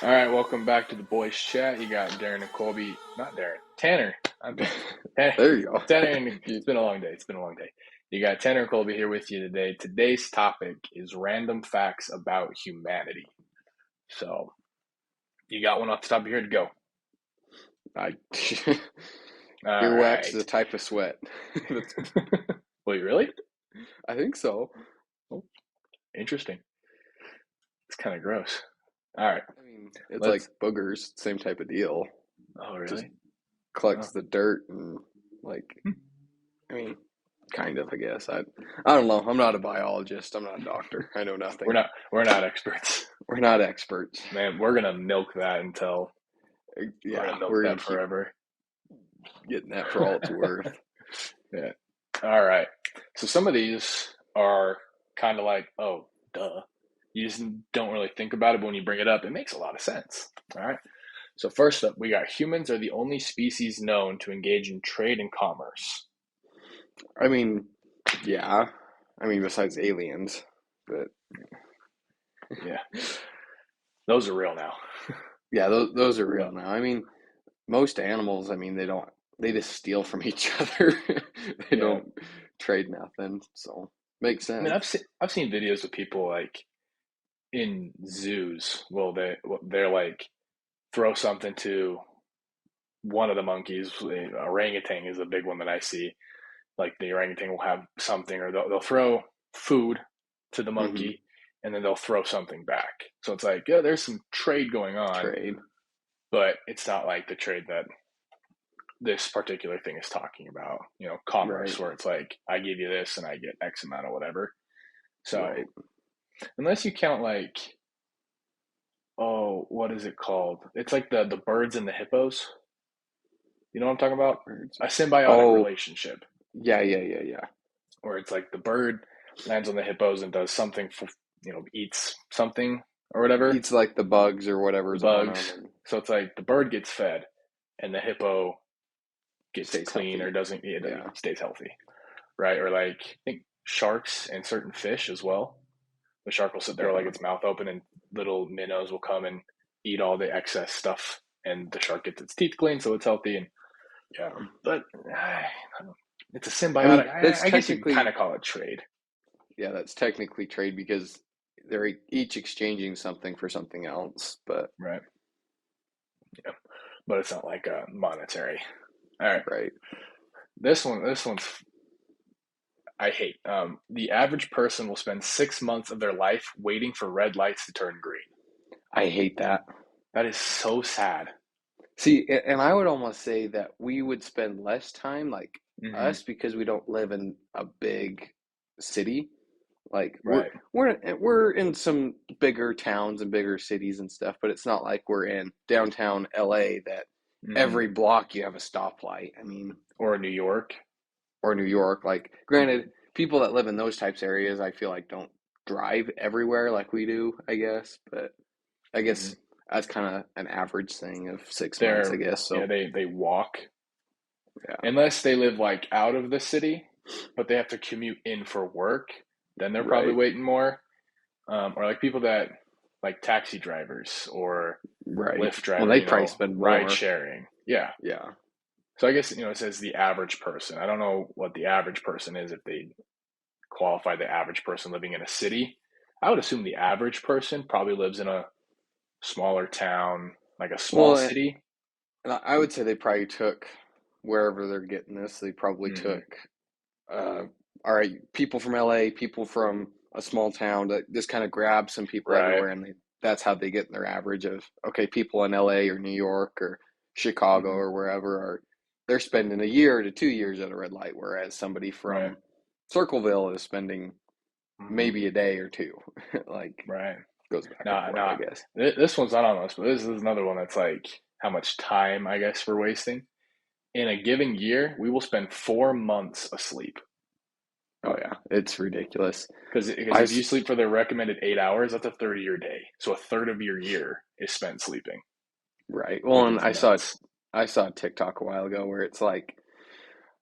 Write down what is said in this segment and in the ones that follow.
All right, welcome back to the boys chat. You got Darren and Colby, not Darren, Tanner. I'm Tanner. There you go. Tanner, and it's You- been a long day. It's been a long day. You got Tanner and Colby here with you today. Today's topic is random facts about humanity. So, you got one off the top of your head to go. I, All Earwax is right. a type of sweat. Wait, really? I think so. Oh, interesting. It's kind of gross. All right, I mean, it's like let's. boogers, same type of deal. Oh, Just really? Oh. collects the dirt and like, Hmm. I mean, kind of, I guess. I don't know. I'm not a biologist. I'm not a doctor. I know We're nothing. not. We're not experts, We're not experts. man. We're gonna milk that until we're Yeah, gonna milk we're gonna that keep forever. getting that for all it's worth. Yeah. All right. So some of these are kind of like, oh, duh. You just don't really think about it, but when you bring it up, it makes a lot of sense. All right. So first up, we got humans are the only species known to engage in trade and commerce. I mean, yeah. I mean, besides aliens, but Yeah, those are real now. yeah, those are Yeah. real now. I mean, most animals, I mean, they just steal from each other. They Yeah. don't trade nothing, so makes I mean, sense. I've seen videos of people like in zoos. Well, they're like throw something to one of the monkeys. Orangutan is a big one that I see. Like the orangutan will have something, or they'll throw food to the Hmm. monkey, and then they'll throw something back. So it's like, yeah, there's some trade going on, Trade, but it's not like the trade that this particular thing is talking about. Commerce, right, where it's like I give you this and I get X amount of whatever. So right. unless you count like, oh, what is it called? It's like the birds and the hippos. You know what I'm talking about? Birds. A symbiotic Oh, relationship yeah, yeah, yeah, yeah. where it's like the bird lands on the hippos and does something for, eats something or whatever, Eats like the bugs or the whatever's on them bugs. and So it's like the bird gets fed and the hippo gets stays clean or healthy. doesn't, it Yeah, stays healthy, right? Or like, I think sharks and certain fish as well. The shark will sit there like yeah, its mouth open and little minnows will come and eat all the excess stuff and the shark gets its teeth clean so it's healthy. And yeah. but it's a I mean, symbiotic. that's I guess you can kind technically, of call it trade. yeah, that's technically trade because they're each exchanging something for something else. But Right. Yeah. But it's not like monetary. All right. right, This one's I hate. The average person will spend 6 months of their life waiting for red lights to turn green. I hate that. That is so sad. See, and I would almost say that we would spend less time, like Hmm. us, because we don't live in a big city. Like Right. we're in some bigger towns and bigger cities and stuff, but it's not like we're in downtown LA that Hmm. every block you have a stoplight. I mean, Or New York. or New York. Like, granted, people that live in those types of areas, I feel like don't drive everywhere like we do, I guess. But I Hmm. guess that's kind of an average thing of 6 months, I They're guess. yeah, So they walk yeah, unless they live like out of the city, but they have to commute in for work. Then they're probably right. waiting more. Or like people that like taxi drivers or Right. Lyft Well, driver, they probably spend ride more. sharing. Yeah. Yeah. So I guess it says the average person. I don't know what the average person is if they qualify the average person living in a city. I would assume the average person probably lives in a smaller town, like a small Well, city. and I would say they probably took wherever they're getting this, they probably Hmm. took, uh, all right, people from LA, people from a small town that just kind of grab some people Right. everywhere. And that's how they get their average of, okay, people in LA or New York or Chicago Hmm. or wherever are, they're spending a year to 2 years at a red light, whereas somebody Right. from Circleville is spending Hmm. maybe a day or two. Like, Right. goes back and Nah, forth, I nah. guess. This one's not on this, but this is another one that's like how much time I guess we're wasting. In a given year, we will spend 4 months asleep. Oh yeah, it's ridiculous. Because I if you sleep for the recommended 8 hours, that's a third of your day. So a third of your year is spent sleeping, right. Well, which and is nuts. I saw a TikTok a while ago where it's like,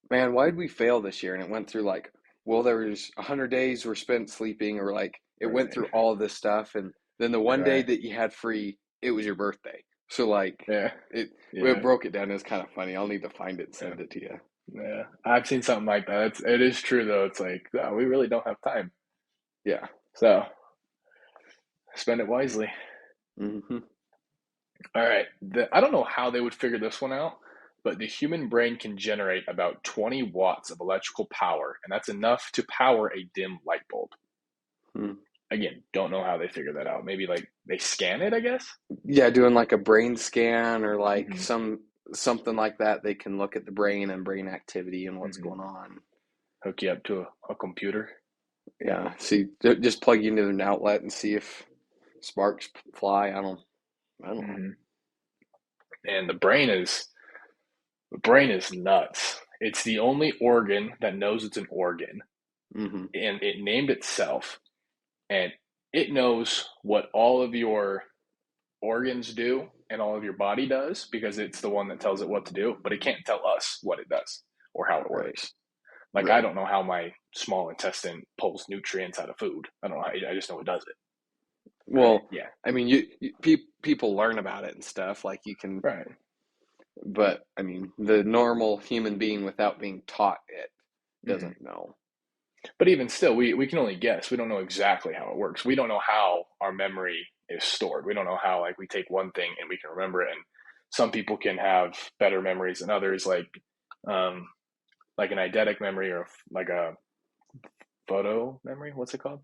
man, why did we fail this year? And it went through like, well, there was 100 days were spent sleeping, or like it went Right, through all of this stuff, and then the one day right. that you had free, it was your birthday. So like Yeah, it yeah, broke it down. It was kind of funny. I'll need to find it and yeah, send it to you. yeah. I've seen something like that. It is true though. It's like we really don't have time, Yeah. so spend it wisely. Hmm. All right. I don't know how they would figure this one out, but the human brain can generate about 20 watts of electrical power, and that's enough to power a dim light bulb. Hmm. Again, don't know how they figure that out. Maybe like they scan it, I guess. Yeah, doing like a brain scan or like Hmm. something like that. They can look at the brain and brain activity and what's Hmm. going on. Hook you up to a computer. Yeah. See, just plug you into an outlet and see if sparks fly. I don't know. Hmm. And the brain is nuts. It's the only organ that knows it's an organ, Hmm. and it named itself, and it knows what all of your organs do and all of your body does because it's the one that tells it what to do, but it can't tell us what it does or how it Right. works. Like I Right. don't know how my small intestine pulls nutrients out of food. I don't know. I just know it does it. Right? Well, Yeah. I mean, people learn about it and stuff. Like you can, Right. but I mean, the normal human being without being taught it Hmm. doesn't know. But even still, we can only guess. We don't know exactly how it works. We don't know how our memory is stored. We don't know how like we take one thing and we can remember it. And some people can have better memories than others, um, like an eidetic memory or like a photo memory. What's it called?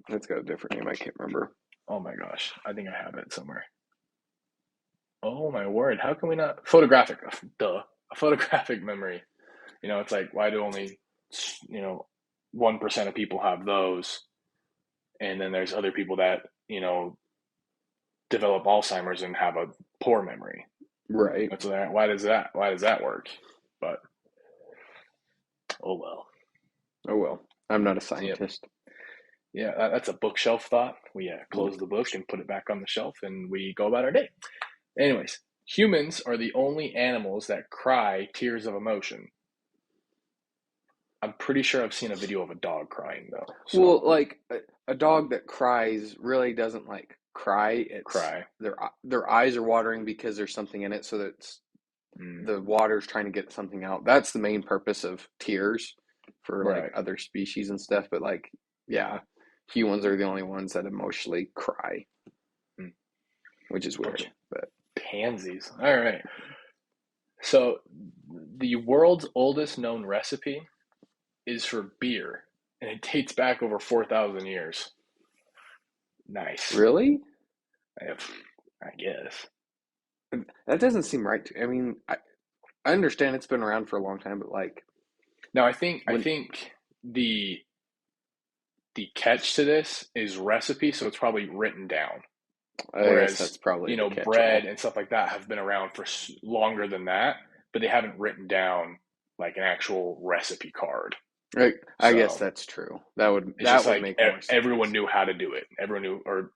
It's got a different name. I can't remember. Oh my gosh, I think I have it somewhere. Oh my word, how can we not? Photographic, duh, a photographic memory. It's like why do only 1% of people have those, and then there's other people that develop Alzheimer's and have a poor memory. Right. That's why does that work? But oh well. Oh well. I'm not a Yep. scientist. Yeah, that's a bookshelf thought. We close the book and put it back on the shelf, and we go about our day. Anyways, humans are the only animals that cry tears of emotion. I'm pretty sure I've seen a video of a dog crying though. Well, So like a dog that cries really doesn't like cry. It's cry. their eyes are watering because there's something in it, so that Mm, the water's trying to get something out. That's the main purpose of tears for like right. other species and stuff. But like, yeah, humans are the only ones that emotionally cry, Mm, which is bunch weird. of But pansies. All right. So the world's oldest known recipe is for beer, and it dates back over 4,000 years. Nice. really, I guess. that doesn't seem right to. I mean, I understand it's been around for a long time, but like Now I when think the catch to this is recipe, so it's probably written down. I guess Whereas that's probably the bread catch-all. and stuff like that have been around for longer than that, but they haven't written down like an actual recipe card. I guess So that's true. it's That just would like make more everyone sense. knew how to do it. Everyone knew, or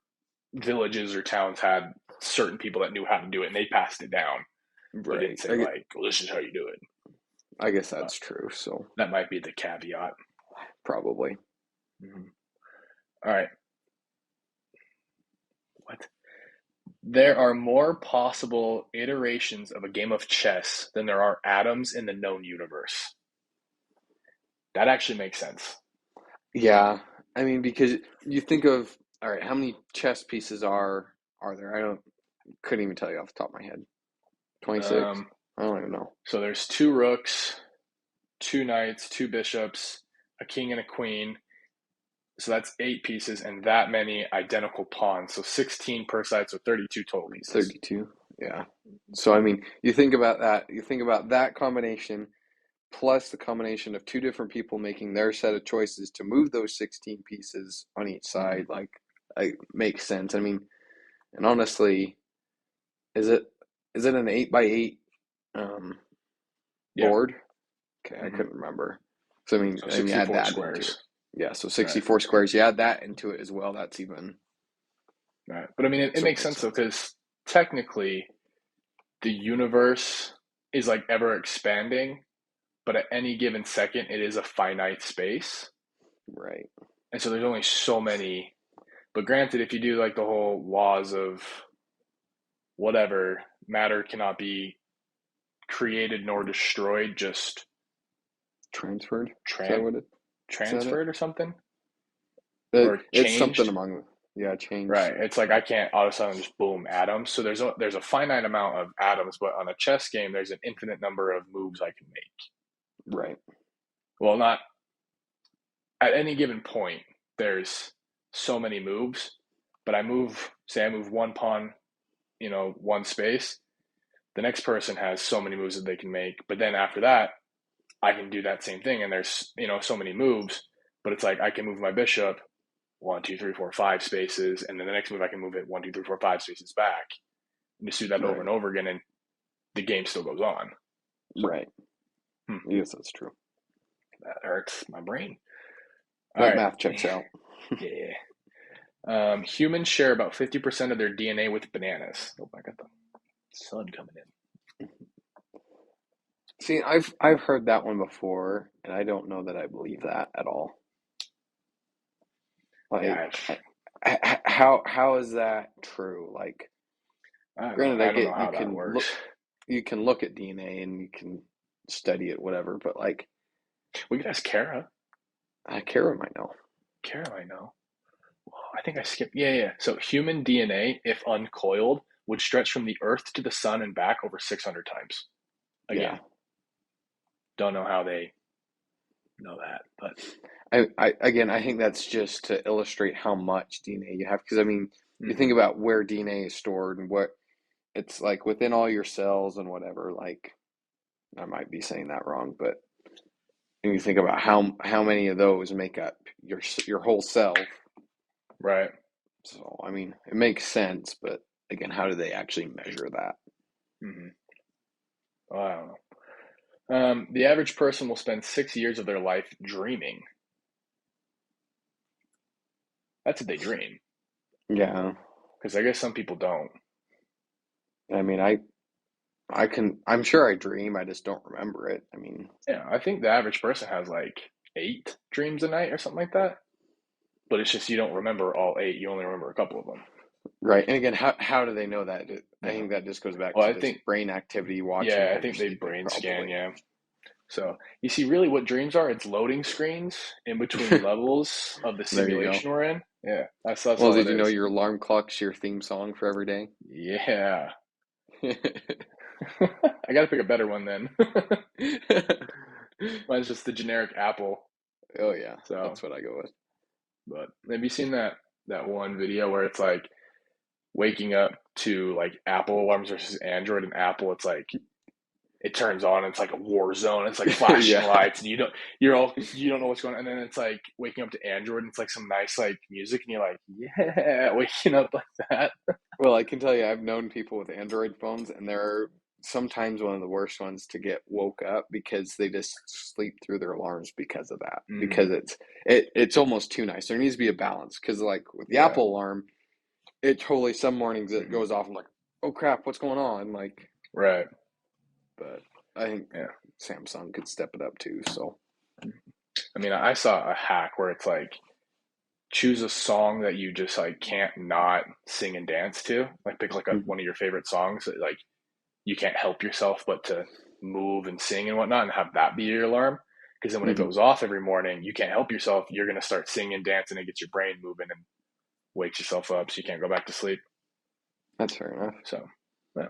villages or towns had certain people that knew how to do it, and they passed it down. They didn't Right. say like, well, "This is how you do it." I guess But that's true. So that might be the caveat. probably. Mhm. All right. What? There are more possible iterations of a game of chess than there are atoms in the known universe. That actually makes sense. Yeah. I mean, because you think of, all right, how many chess pieces are there? I don't couldn't even tell you off the top of my head. 26? Um, I don't even know. so there's two rooks, two knights, two bishops, a king and a queen. So that's 8 pieces and that many identical pawns. So 16 per side, so 32 total pieces. 32. Yeah. So I mean, you think about that combination plus the combination of two different people making their set of choices to move those 16 pieces on each Hmm. side, like it makes sense. I mean, and honestly, is it an 8 by 8 um Yeah. board? Okay, I Hmm. couldn't remember. So I mean, So and you add 64 that into it. squares. Yeah, so Right. 64 squares. You add that into it as well. That's even Right. But I mean, it so it makes makes sense though, sense. because technically the universe is like ever expanding, but at any given second, it is a finite space. Right. And so there's only so many. But granted, if you do like the whole laws of whatever, matter cannot be created nor destroyed, just Transferred? Is that tran what it? Is that it? transferred or something, It or it's something changed. among, yeah, changed. Right. It's like I can't all of a sudden just boom atoms. So there's a finite amount of atoms, but on a chess game, there's an infinite number of moves I can make. Right. Well, not at any given point. There's so many moves, but say I move one pawn, one space. The next person has so many moves that they can make, but then after that, I can do that same thing, and there's so many moves. But it's like I can move my bishop one, two, three, four, five spaces, and then the next move I can move it one, two, three, four, five spaces back, and just do that over Right. and over again, and the game still goes on. So, Right. Yes, that's true. that hurts my brain. All That right, math checks out. yeah. Humans share about 50% of their DNA with bananas. Oh, I got the sun coming in. See, I've heard that one before, and I don't know that I believe that at all. Yeah, Like, how is that true? Like, I don't know. granted, I I don't know get how that works. you can look at DNA and you can study it, whatever, but like, We could ask Kara. Kara might know. Kara might know. Well, I think I skipped. Yeah, yeah. So human DNA, if uncoiled, would stretch from the Earth to the Sun and back over 600 times. Yeah. Again, don't know how they know that, but I think that's just to illustrate how much DNA you have. Because I mean, you think hmm about where DNA is stored and what it's like within all your cells and whatever. Like, I might be saying that wrong, but you think about how many of those make up your whole self. right. So I mean, it makes sense, but again, how do they actually measure that? hmm Well, I don't know. The average person will spend 6 years of their life dreaming. That's if they dream, Yeah, because I guess some people don't. I mean, I'm sure I dream, I just don't remember it. I mean, Yeah, I think the average person has like 8 dreams a night or something like that. But it's just you don't remember all 8. You only remember a couple of them. right. And again, how do they know that? I Yeah. think that just goes back Well, to I just think brain activity watching yeah, I while you're think they sleeping, brain scan. probably. Yeah. So you see, really, what dreams are? It's loading screens in between levels of the There you go. simulation we're in. Yeah, that's Well, all did it you know is. your alarm clock's your theme song for every day? Yeah. I got to pick a better one then. Mine's just the generic Apple. Oh yeah, So, that's what I go with. but have you seen that one video where it's like waking up to like Apple alarms versus Android, and Apple, it's like it turns on, it's like a war zone, it's like flashing Yeah. lights, and you don't know what's going on, and then it's like waking up to Android, and it's like some nice like music, and you're like, yeah, waking up like that. Well, I can tell you, I've known people with Android phones, and they're sometimes one of the worst ones to get woke up because they just sleep through their alarms because of that. Mm-hmm. Because it's almost too nice. There needs to be a balance. Because like with the Yeah. Apple alarm, it totally some mornings it Mm-hmm. goes off. I'm like, oh crap, what's going on? Like, Right. but I think Yeah. Samsung could step it up too. So I mean, I saw a hack where it's like choose a song that you just like can't not sing and dance to. Like pick like mhm. one of your favorite songs that like you can't help yourself but to move and sing and whatnot, and have that be your alarm. Because then when it Mhm. goes off every morning, you can't help yourself. You're gonna start singing and dancing and get your brain moving and wakes yourself up so you can't go back to sleep. That's fair enough. So, yeah.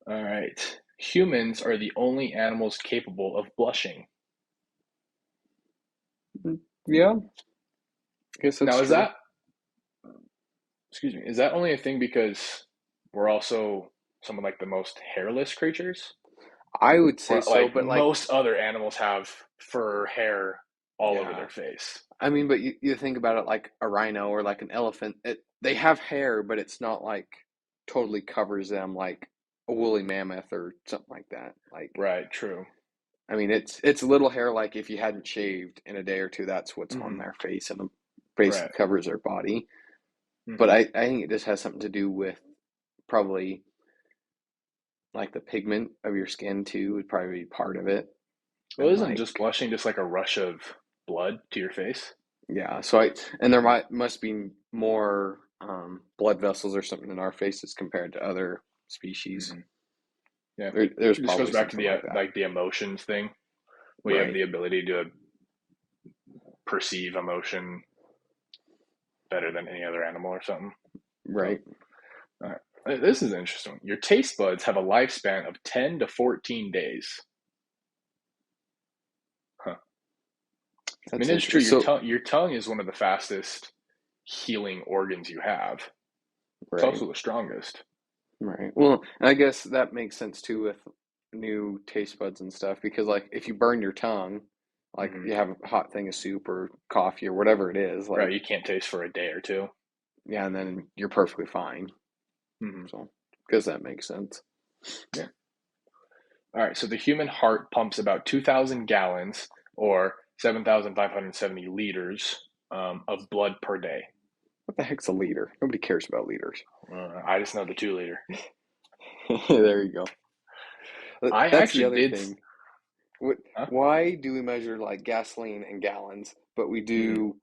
All right. Humans are the only animals capable of blushing. Yeah, I guess that's Now, is true. that, excuse me, is that only a thing because we're also some of like the most hairless creatures? I would say Or so, like but like, most other animals have fur, hair all over yeah. their face. I mean, but you think about it like a rhino or like an elephant. They have hair, but it's not like totally covers them like a woolly mammoth or something like that. Like, Right, true. I mean, it's little hair. Like if you hadn't shaved in a day or two, that's what's on hmm their face and Right. basically covers their body. But hmm I think it just has something to do with probably like the pigment of your skin too would probably be part of it. Well, And isn't like, just blushing just like a rush of blood to your face? yeah, so I and there must be more blood vessels or something in our faces compared to other species. Hmm. Yeah, There's it just goes probably back to something the like that. like the emotions thing, where you have Right, the ability to perceive emotion better than any other animal or something. So, right. all right. This is interesting. Your taste buds have a lifespan of 10 to 14 days. Huh. I mean, That's it's true. interesting. So, Your tongue is one of the fastest healing organs you have. It's right, also the strongest. right. Well, and I guess that makes sense too with new taste buds and stuff because, like, if you burn your tongue, like Hmm. you have a hot thing of soup or coffee or whatever it is, Right, like, you can't taste for a day or two. yeah, and then you're perfectly fine. Hmm. So, because that makes sense. Yeah. All right. So the human heart pumps about 2,000 gallons or 7,570 liters of blood per day. What the heck's a liter? Nobody cares about liters. I just know the 2 liter. There you go. I That's the actually other did. thing. What, Huh? why do we measure like gasoline in gallons, but we Hmm. do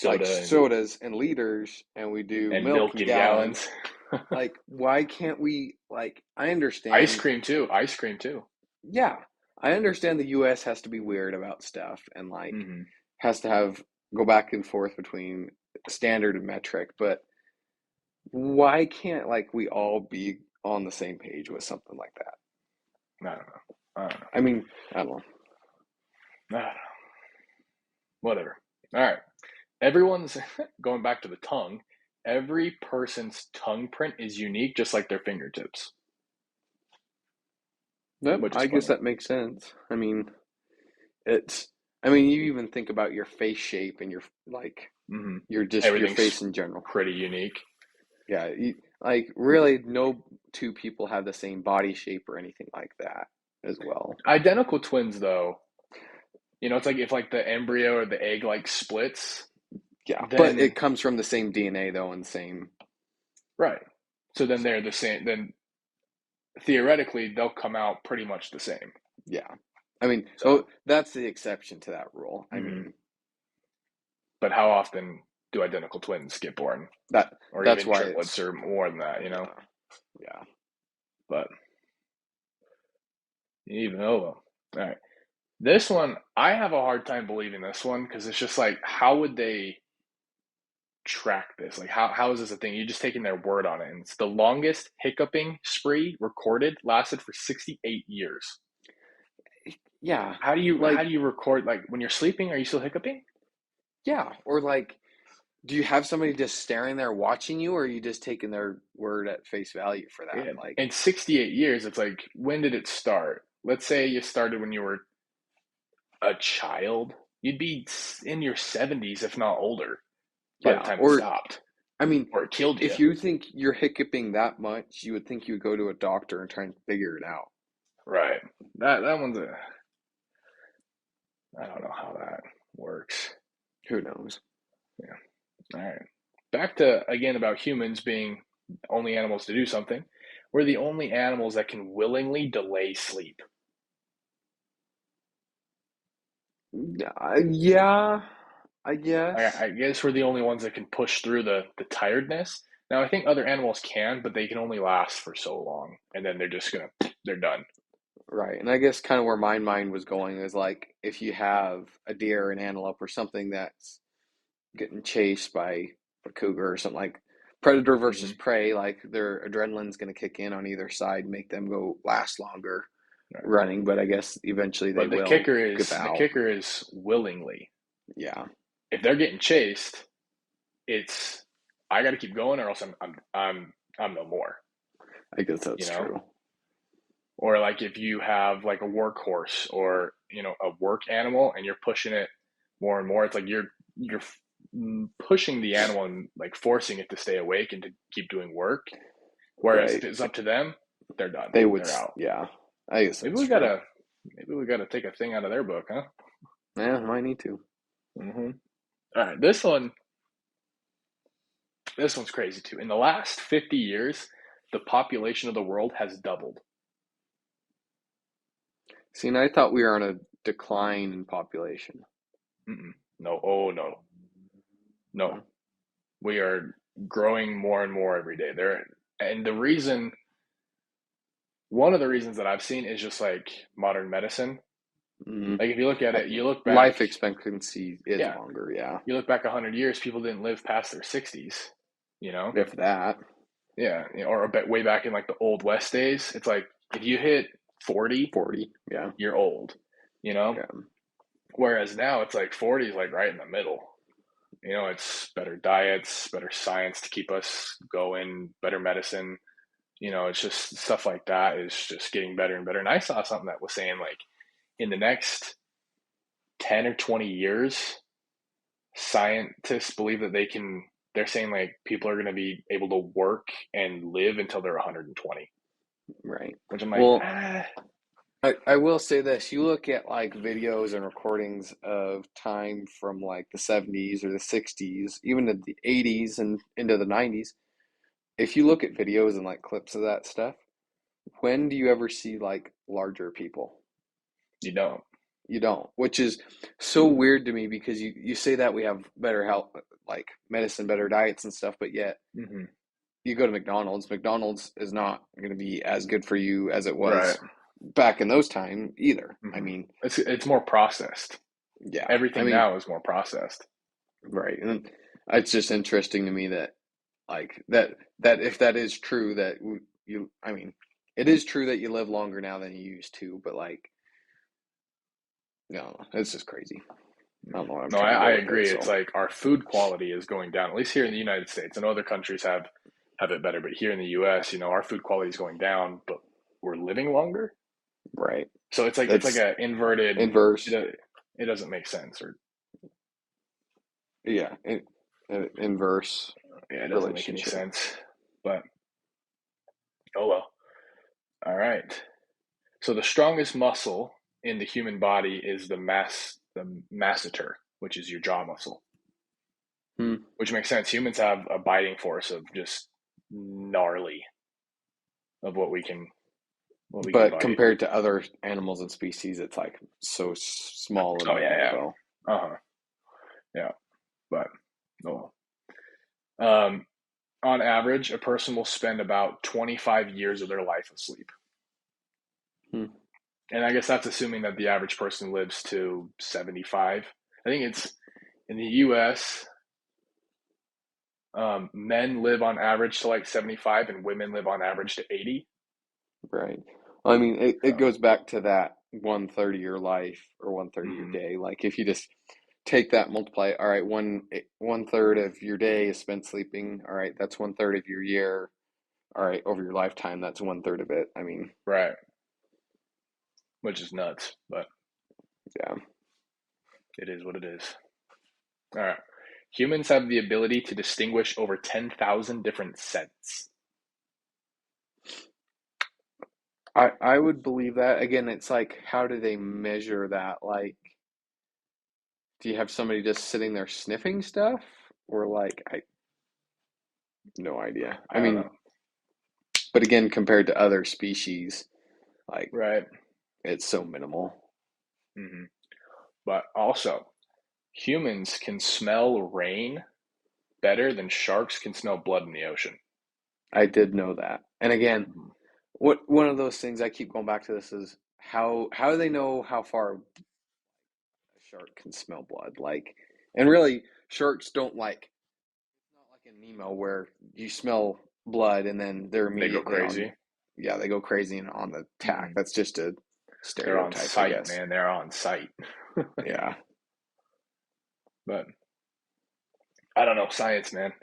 like Soda sodas in liters and we do and milk milk in in gallons? gallons. Like, why can't we, like, I Ice understand, cream too. Ice cream too. yeah, I understand the US has to be weird about stuff and like Hmm. has to have go back and forth between standard and metric, but why can't like we all be on the same page with something like that? I don't know. I don't I mean, I don't know. know. I don't know. Whatever. All right. Everyone's going back to the tongue. Every person's tongue print is unique, just like their fingertips, Yep, which is I guess funny. that makes sense. I mean, it's, I mean, you even think about your face shape and your, like, Hmm. your, just your Everything's face in general. pretty unique. Yeah, like, really, no two people have the same body shape or anything like that as well. Identical twins, though, it's like if like the embryo or the egg like splits, Yeah, but then it comes from the same DNA, though, and same, right. So then so, they're the same. Then theoretically, they'll come out pretty much the same. yeah. I mean, So, oh, that's the exception to that rule. I mhm. mean, But how often do identical twins get born, that or that's even why triplets, it's, or more than that? yeah, yeah. But even oh well. All right. This one, I have a hard time believing this one because it's just like, how would they track this? Like, how is this a thing? You're just taking their word on it. And it's the longest hiccuping spree recorded lasted for 68 years. Yeah, How do like, you record like when you're sleeping? Are you still hiccuping? yeah, or like, do you have somebody just staring there watching you, or are you just taking their word at face value for that? Yeah. Like, In 68 years, it's like, when did it start? Let's say you started when you were a child. You'd be in your 70s, if not older, by the yeah, time it or stopped I mean, or it killed you. if you think you're hiccuping that much, you would think you would go to a doctor and try and figure it out. Right. That one's a, I don't know how that works. Who knows? Yeah. All right. Back to again about humans being only animals to do something. We're the only animals that can willingly delay sleep. Yeah, I guess. I guess we're the only ones that can push through the tiredness. Now, I think other animals can, but they can only last for so long, and then they're done. Right. And I guess kind of where my mind was going is like if you have a deer or an antelope or something that's getting chased by a cougar or something like predator versus Hmm. prey, like their adrenaline's going to kick in on either side, make them go last longer Right. running, but I guess eventually they But will give the out. kicker is willingly. Yeah, If they're getting chased, it's I got to keep going, or else I'm no more. I guess You that's know, true. or like if you have like a workhorse or a work animal and you're pushing it more and more, it's like you're pushing the animal and like forcing it to stay awake and to keep doing work. Whereas if Right. it's up to them, they're done. They would, They're out. yeah, I guess Maybe that's we true. gotta maybe we gotta take a thing out of their book, huh? Yeah, might need to. Hmm. All right, this one's crazy too. In the last 50 years, the population of the world has doubled. See, and I thought we were on a decline in population. Mm-mm. No, oh no, Huh? no. We are growing more and more every day. There, and the reason, one of the reasons that I've seen is just like modern medicine. Hmm. Like if you look at it, you look back, Life expectancy is yeah, longer, yeah. you look back 100 years, people didn't live past their 60s, you know? If that. Yeah, or a bit way back in like the old West days, it's like if you hit 40, 40, yeah. you're old, you know? Yeah. Whereas now it's like 40 is like right in the middle. It's better diets, better science to keep us going, better medicine. It's just stuff like that is just getting better and better. And I saw something that was saying like in the next 10 or 20 years, scientists believe that they're saying like people are going to be able to work and live until they're 120, Right. which I'm like, Well, I will say this. You look at like videos and recordings of time from like the 70s or the 60s, even in the 80s and into the 90s. If you look at videos and like clips of that stuff, when do you ever see like larger people? you don't. You don't, which is so weird to me because you say that we have better health, like medicine, better diets and stuff, but yet Hmm. you go to McDonald's. McDonald's is not going to be as good for you as it Right. was back in those time either. I Hmm. mean, It's more processed. yeah, I Everything mean, now is more processed. right. And it's just interesting to me that like that if that is true that you, I mean, it is true that you live longer now than you used to, but like, no, it's just crazy. I don't know what I'm No, trying to I go with it. agree. It's So, like our food quality is going down, at least here in the United States. I know other countries have it better, but here in the US, our food quality is going down, but we're living longer. right. So it's like That's a inverted. inverse. It doesn't make sense, or Yeah. Inverse yeah, it doesn't make any relationship. sense. But oh well. All right. So the strongest muscle in the human body is the masseter, which is your jaw muscle. Hmm. Which makes sense. Humans have a biting force of just gnarly of what we can But bite. compared to other animals and species, it's like so small and Oh yeah, minimal, yeah. though. Uh-huh. Yeah. But no. Um on average, a person will spend about 25 years of their life asleep. Hmm. And I guess that's assuming that the average person lives to 75. I think it's in the US, men live on average to like 75 and women live on average to 80. Right. Well, I mean, it So, goes back to that 1/3 of your life or 1/3 of your mhm. day. Like if you just take that, multiply, all right, 1/3 of your day is spent sleeping. All right, that's 1/3 of your year. All right, over your lifetime, that's 1/3 of it. I mean, Right. Which is nuts, but yeah. it is what it is. All right. Humans have the ability to distinguish over 10,000 different scents. I would believe that. Again, it's like, how do they measure that? Like, do you have somebody just sitting there sniffing stuff? Or like, I no idea. I I don't mean, know. but again, compared to other species, like Right. it's so minimal. Hmm. But also, humans can smell rain better than sharks can smell blood in the ocean. I did know that. And again, Mhm. what one of those things I keep going back to this is how do they know how far a shark can smell blood? Like, and really, sharks don't like. It's not like in Nemo where you smell blood and then they're They go immediately on. crazy. Yeah, they go crazy and on the attack. Hmm. That's just a They're on stereotype, I site, guess. man. They're on site. Yeah, But I don't know science, man.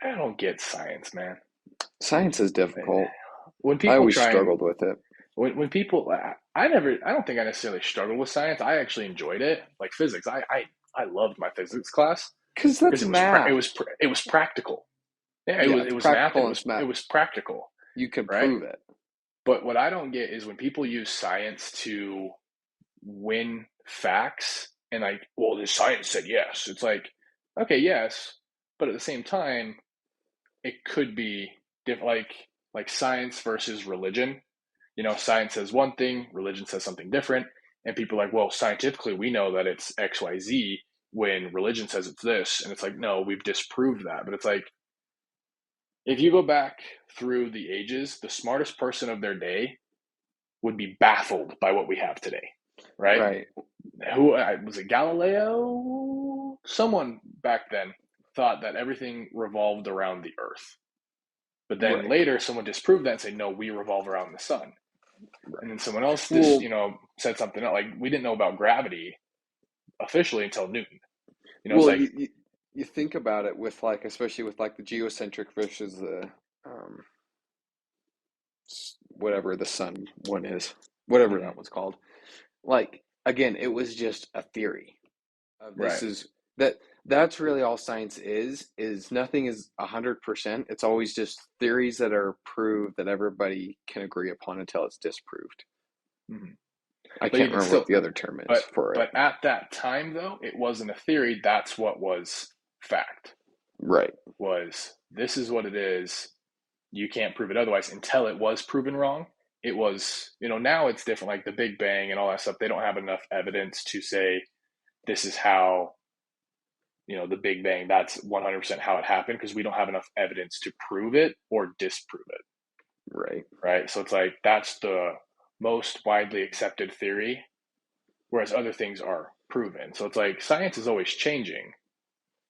I don't get science, man. science is difficult. When I people always try and struggled with it when people, I don't think I necessarily struggled with science. I actually enjoyed it, like physics. I loved my physics class because because that's it math. was it was practical. Yeah, Yeah, it it's was math and practical and it's it math. was practical, You can right? prove it. But what I don't get is when people use science to win facts and like, well, the science said yes. It's like, okay, yes, but at the same time, it could be different, like science versus religion. Science says one thing, religion says something different, and people are like, well, scientifically, we know that it's X, Y, Z. when religion says it's this, and it's like, no, we've disproved that. But it's like, if you go back through the ages, the smartest person of their day would be baffled by what we have today, right? Right. Who was it? Galileo? Someone back then thought that everything revolved around the Earth. But then Right. later, someone disproved that and said, no, we revolve around the sun. And then Right. someone else just, Well, said something else. Like, we didn't know about gravity officially until Newton. It's well, like, you think about it with like, especially with like the geocentric versus the um, whatever the sun one is, whatever mhm, that was called. Like again, it was just a theory of this right, is that that's really all science is nothing is 100%. It's always just theories that are proved that everybody can agree upon until it's disproved. mhm. I But can't even remember still, what the other term is but for it. but at that time though, it wasn't a theory. That's what was fact. Right. Was this is what it is. You can't prove it otherwise until it was proven wrong. It was, now it's different. Like the Big Bang and all that stuff. They don't have enough evidence to say this is how the Big Bang, that's 100% how it happened because we don't have enough evidence to prove it or disprove it, Right. right? So it's like that's the most widely accepted theory, whereas other things are proven. So it's like science is always changing,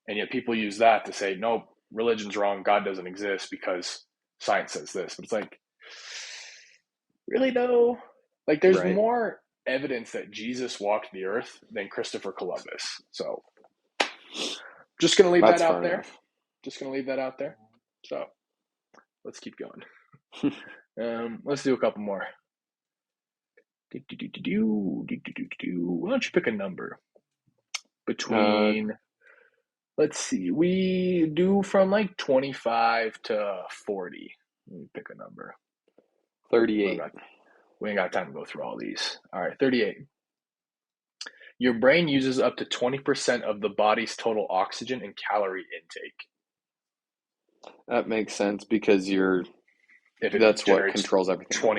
and yet people use that to say, no, religion's wrong, God doesn't exist because science says this. But it's like, really though? Like there's Right. more evidence that Jesus walked the earth than Christopher Columbus. So just gonna leave that That's out fair there. enough. Just gonna leave that out there. So let's keep going. Let's do a couple more. Why don't you pick a number uh, between? Let's see. We do from like 25 to 40. Let me pick a number. We ain't 38. got, we ain't got time to go through all these. All right, 38. Your brain uses up to 20% of the body's total oxygen and calorie intake. That makes sense because If it that's what generates controls everything else.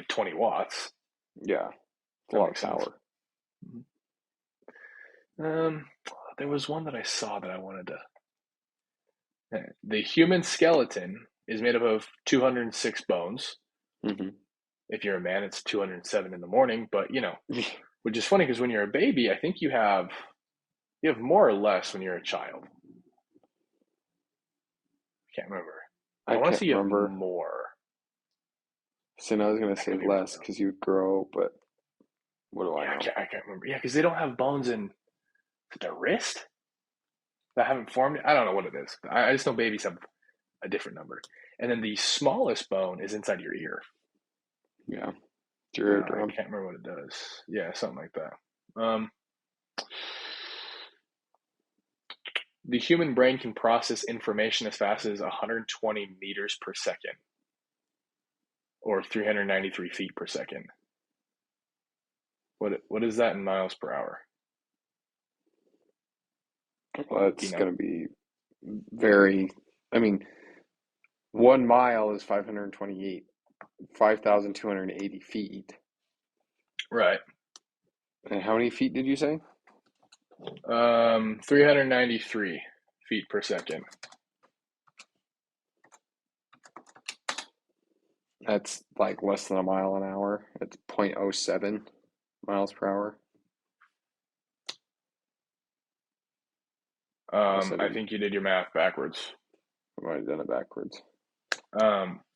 20 watts, Yeah. It's a that lot of makes sense. power. Um, there was one that I saw that I wanted to. The human skeleton is made up of 206 bones. Hmm. If you're a man, it's 207 in the morning. But which is funny because when you're a baby, I think you have more or less when you're a child. Can't remember. But I I want to can't say you have remember. more. So I was going to I say could be wrong less though. because you grow, but what do I Yeah, know? I can't remember. Yeah, because they don't have bones in the wrist that haven't formed. I don't know what it is. I just know babies have a different number. And then the smallest bone is inside your ear. Yeah. I Eardrum. can't remember what it does. Yeah, something like that. The human brain can process information as fast as 120 meters per second or 393 feet per second. What is that in miles per hour? Well, Do you it's know? going to be very, I mean, 1 mile is 5,280 feet. Right. And how many feet did you say? 393 feet per second. That's like less than a mile an hour. It's 0.07 miles per hour. Unless I think you did your math backwards. I might have done it backwards.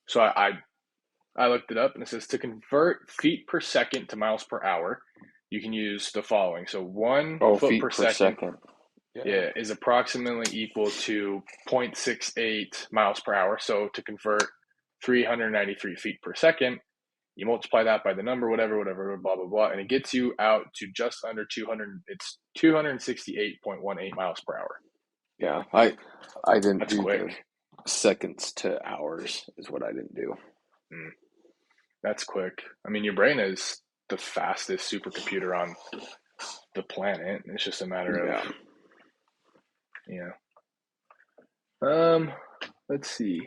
So I looked it up and it says to convert feet per second to miles per hour, you can use the following. So one Oh, foot feet per per second, second. Yeah. yeah, is approximately equal to 0.68 miles per hour. So to convert 393 feet per second, you multiply that by the number, whatever, blah, blah, blah, and it gets you out to just under 200. It's 268.18 miles per hour. Yeah. I didn't That's do quick. the seconds to hours is what I didn't do. Mm, that's quick. I mean, your brain is the fastest supercomputer on the planet. It's just a matter of, Yeah. you let's see.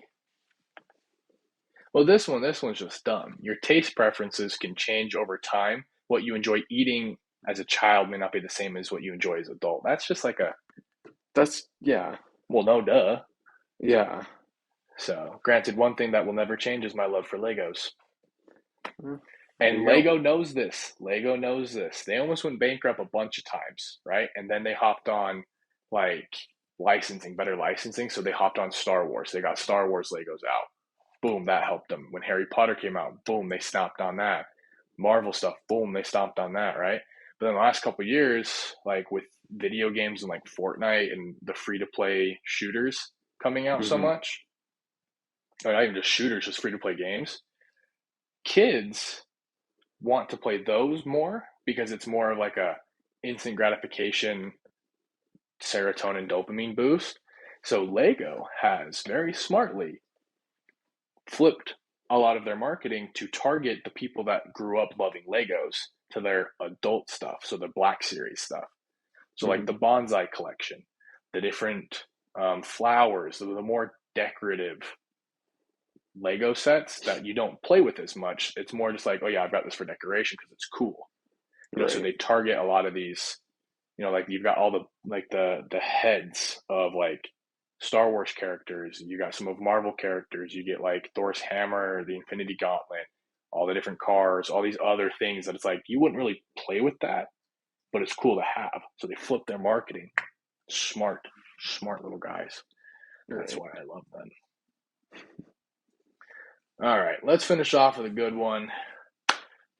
Well, this one's just dumb. Your taste preferences can change over time. What you enjoy eating as a child may not be the same as what you enjoy as an adult. That's just like a, That's yeah, well, no duh. yeah. So, granted, one thing that will never change is my love for Legos. Well, there And you go. Lego knows this. Lego knows this. They almost went bankrupt a bunch of times, right? And then they hopped on like licensing, better licensing. So they hopped on Star Wars. They got Star Wars Legos out. Boom, that helped them. When Harry Potter came out, boom, they stomped on that. Marvel stuff, boom, they stomped on that, right? But in the last couple of years, like with video games and like Fortnite and the free to play shooters coming out so Hmm. much, or not even just shooters, just free to play games, kids want to play those more because it's more of like a instant gratification serotonin dopamine boost. So Lego has very smartly flipped a lot of their marketing to target the people that grew up loving Legos to their adult stuff, so the Black Series stuff. So like Hmm. the bonsai collection, the different flowers, the more decorative Lego sets that you don't play with as much. It's more just like, oh yeah, I've got this for decoration because it's cool. So Right. they target a lot of these, like you've got all the like the heads of like Star Wars characters, you got some of Marvel characters, you get like Thor's hammer, the Infinity Gauntlet, all the different cars, all these other things that it's like you wouldn't really play with that, but it's cool to have. So they flip their marketing. Smart, smart little guys. That's Right. why I love them. All right, let's finish off with a good one.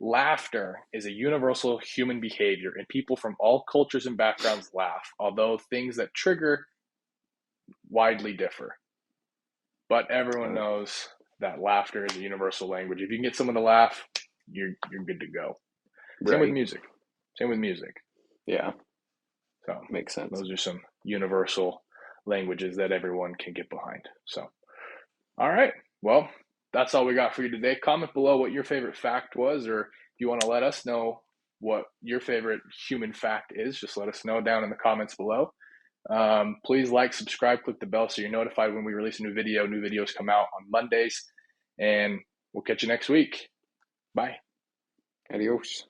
Laughter is a universal human behavior, and people from all cultures and backgrounds laugh, although things that trigger widely differ. But everyone Uh, knows that laughter is a universal language. If you can get someone to laugh, you're good to go. Same with right. music. Same with music. Yeah. So Makes sense. those are some universal languages that everyone can get behind. So, all right. Well, that's all we got for you today. Comment below what your favorite fact was, or if you want to let us know what your favorite human fact is, just let us know down in the comments below. Please like, subscribe, click the bell so you're notified when we release a new video. New videos come out on Mondays, and we'll catch you next week. Bye. Adios.